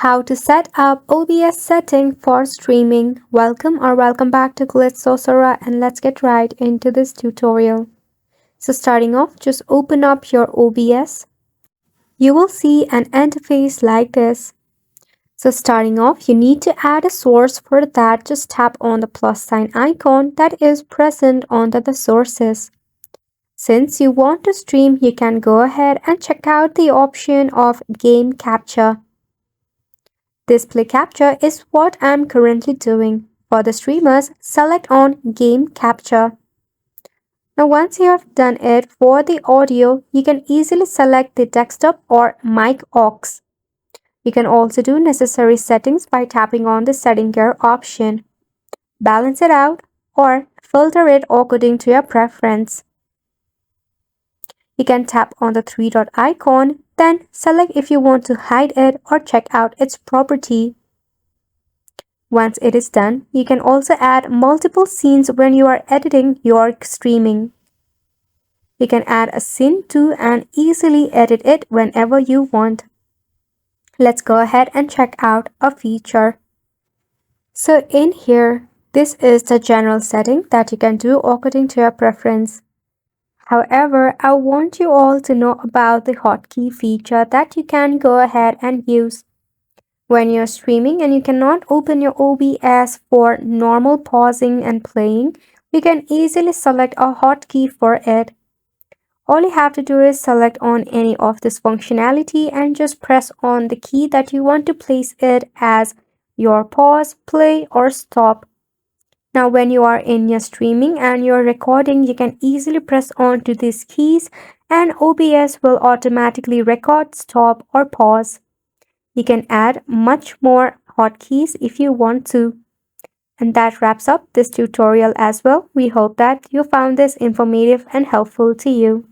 How to set up OBS setting for streaming. Welcome back to Glitz Sorcerer, and let's get right into this tutorial. So starting off, just open up your OBS. You will see an interface like this. So starting off, you need to add a source. For that, just tap on the plus sign icon that is present under the sources. Since you want to stream, you can go ahead and check out the option of game capture. Display capture is what I'm currently doing. For the streamers, select on game capture. Now once you have done it, for the audio, you can easily select the desktop or mic aux. You can also do necessary settings by tapping on the setting gear option. Balance it out or filter it according to your preference. You can tap on the three-dot icon, then select if you want to hide it or check out its property. Once it is done, you can also add multiple scenes when you are editing your streaming. You can add a scene too and easily edit it whenever you want. Let's go ahead and check out a feature. So in here, this is the general setting that you can do according to your preference. However, I want you all to know about the hotkey feature that you can go ahead and use. When you're streaming and you cannot open your OBS for normal pausing and playing, you can easily select a hotkey for it. All you have to do is select on any of this functionality and just press on the key that you want to place it as your pause, play, or stop. Now when you are in your streaming and you're recording, you can easily press on to these keys and OBS will automatically record, stop, or pause. You can add much more hotkeys if you want to. And that wraps up this tutorial as well. We hope that you found this informative and helpful to you.